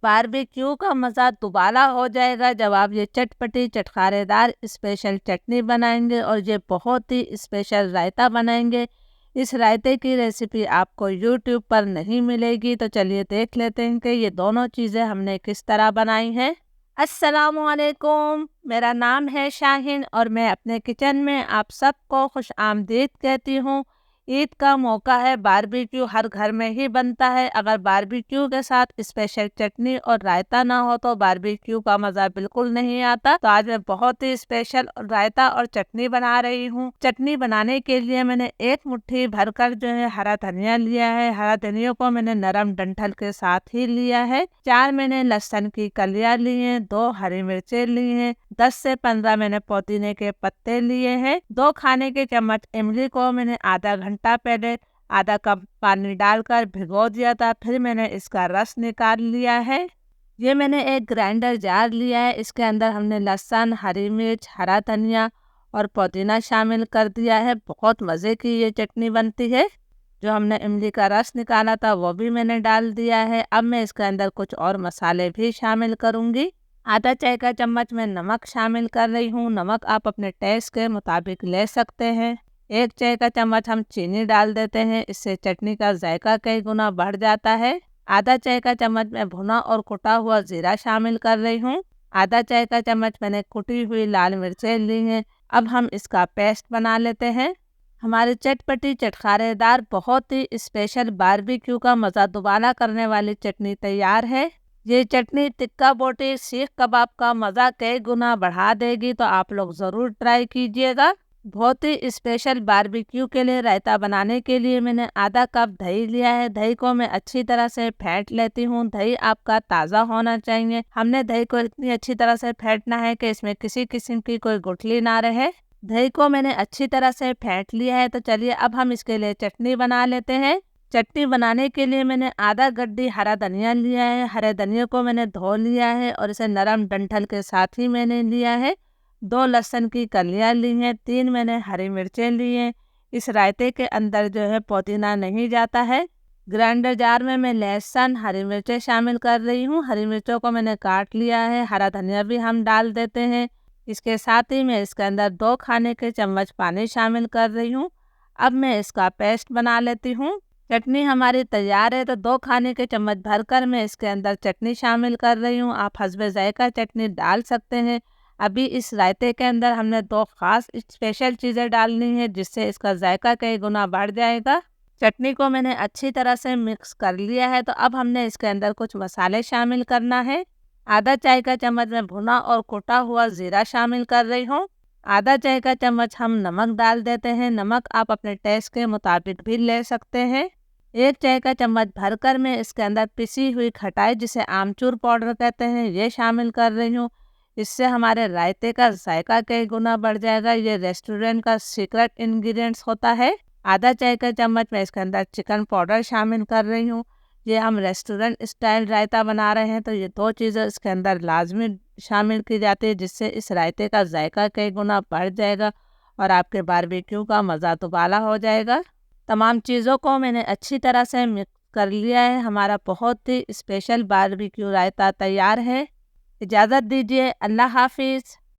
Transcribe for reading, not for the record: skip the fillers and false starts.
Barbecue का मज़ा दुबाला हो जाएगा जब आप ये चटपटी चटखारेदार स्पेशल चटनी बनाएंगे और ये बहुत ही स्पेशल रायता बनाएंगे। इस रायते की रेसिपी आपको यूट्यूब पर नहीं मिलेगी, तो चलिए देख लेते हैं कि ये दोनों चीज़ें हमने किस तरह बनाई हैं। अस्सलामुअलैकुम, मेरा नाम है शाहीन और मैं अपने किचन में आप सबको खुश आमदीद कहती हूँ। ईद का मौका है, बारबेक्यू हर घर में ही बनता है। अगर बारबेक्यू के साथ स्पेशल चटनी और रायता ना हो तो बारबेक्यू का मज़ा बिल्कुल नहीं आता। तो आज मैं बहुत ही स्पेशल रायता और चटनी बना रही हूँ। चटनी बनाने के लिए मैंने एक मुट्ठी भरकर जो है हरा धनिया लिया है। हरा धनिया को मैंने नरम डंठल के साथ ही लिया है। 4 मैंने लहसुन की कलियां ली हैं, 2 हरी मिर्चें ली हैं, 10 से 15 मैंने पुदीने के पत्ते लिए हैं। 2 खाने के चम्मच इमली को मैंने आधा घंटा पहले आधा कप पानी डालकर भिगो दिया था, फिर मैंने इसका रस निकाल लिया है। ये मैंने एक ग्राइंडर जार लिया है, इसके अंदर हमने लहसुन, हरी मिर्च, हरा धनिया और पुदीना शामिल कर दिया है। बहुत मज़े की ये चटनी बनती है। जो हमने इमली का रस निकाला था वो भी मैंने डाल दिया है। अब मैं इसके अंदर कुछ और मसाले भी शामिल करूंगी। आधा चाय का चम्मच मैं नमक शामिल कर रही हूँ। नमक आप अपने टेस्ट के मुताबिक ले सकते हैं। 1 चाय का चम्मच हम चीनी डाल देते हैं, इससे चटनी का जायका कई गुना बढ़ जाता है। आधा चाय का चम्मच मैं भुना और कुटा हुआ जीरा शामिल कर रही हूँ। आधा चाय का चम्मच मैंने कुटी हुई लाल मिर्चें ली हैं। अब हम इसका पेस्ट बना लेते हैं। हमारी चटपटी चटखारेदार बहुत ही स्पेशल बारबेक्यू का मज़ा दुबाला करने वाली चटनी तैयार है। ये चटनी टिक्का बोटी सीख कबाब का मज़ा कई गुना बढ़ा देगी, तो आप लोग ज़रूर ट्राई कीजिएगा। बहुत ही स्पेशल बारबेक्यू के लिए रायता बनाने के लिए मैंने आधा कप दही लिया है। दही को मैं अच्छी तरह से फेंट लेती हूँ। दही आपका ताज़ा होना चाहिए। हमने दही को इतनी अच्छी तरह से फेंटना है कि इसमें किसी किस्म की कोई गुठली ना रहे। दही को मैंने अच्छी तरह से फेंट लिया है। तो चलिए अब हम इसके लिए चटनी बना लेते हैं। चटनी बनाने के लिए मैंने आधा गड्डी हरा धनिया लिया है। हरे धनिया को मैंने धो लिया है और इसे नरम डंठल के साथ ही मैंने लिया है। 2 लहसुन की कलियां ली हैं, 3 मैंने हरी मिर्चें ली हैं। इस रायते के अंदर जो है पुदीना नहीं जाता है। ग्राइंडर जार में मैं लहसुन, हरी मिर्चें शामिल कर रही हूँ। हरी मिर्चों को मैंने काट लिया है। हरा धनिया भी हम डाल देते हैं। इसके साथ ही मैं इसके अंदर 2 खाने के चम्मच पानी शामिल कर रही हूँ। अब मैं इसका पेस्ट बना लेती हूँ। चटनी हमारी तैयार है, तो 2 खाने के चम्मच भरकर मैं इसके अंदर चटनी शामिल कर रही हूँ। आप हस्बे जायका चटनी डाल सकते हैं। अभी इस रायते के अंदर हमने 2 खास स्पेशल चीज़ें डालनी है, जिससे इसका जायका कई गुना बढ़ जाएगा। चटनी को मैंने अच्छी तरह से मिक्स कर लिया है। तो अब हमने इसके अंदर कुछ मसाले शामिल करना है। आधा चाय का चम्मच में भुना और कुटा हुआ जीरा शामिल कर रही हूँ। आधा चाय का चम्मच हम नमक डाल देते हैं। नमक आप अपने टेस्ट के मुताबिक भी ले सकते हैं। 1 चाय का चम्मच भरकर मैं इसके अंदर पिसी हुई खटाई, जिसे आमचूर पाउडर कहते हैं, ये शामिल कर रही हूँ। इससे हमारे रायते का जायका कई गुना बढ़ जाएगा। ये रेस्टोरेंट का सीक्रेट इंग्रेडिएंट्स होता है। आधा चाय का चम्मच मैं इसके अंदर चिकन पाउडर शामिल कर रही हूँ। ये हम रेस्टोरेंट स्टाइल रायता बना रहे हैं, तो ये 2 चीज़ें इसके अंदर लाजमी शामिल की जाती है, जिससे इस रायते का जायका कई गुना बढ़ जाएगा और आपके बारबेक्यू का मज़ा दुबाला हो जाएगा। तमाम चीज़ों को मैंने अच्छी तरह से मिक्स कर लिया है। हमारा बहुत ही स्पेशल बारबेक्यू रायता तैयार है। इजाज़त दीजिए। अल्लाह हाफिज़।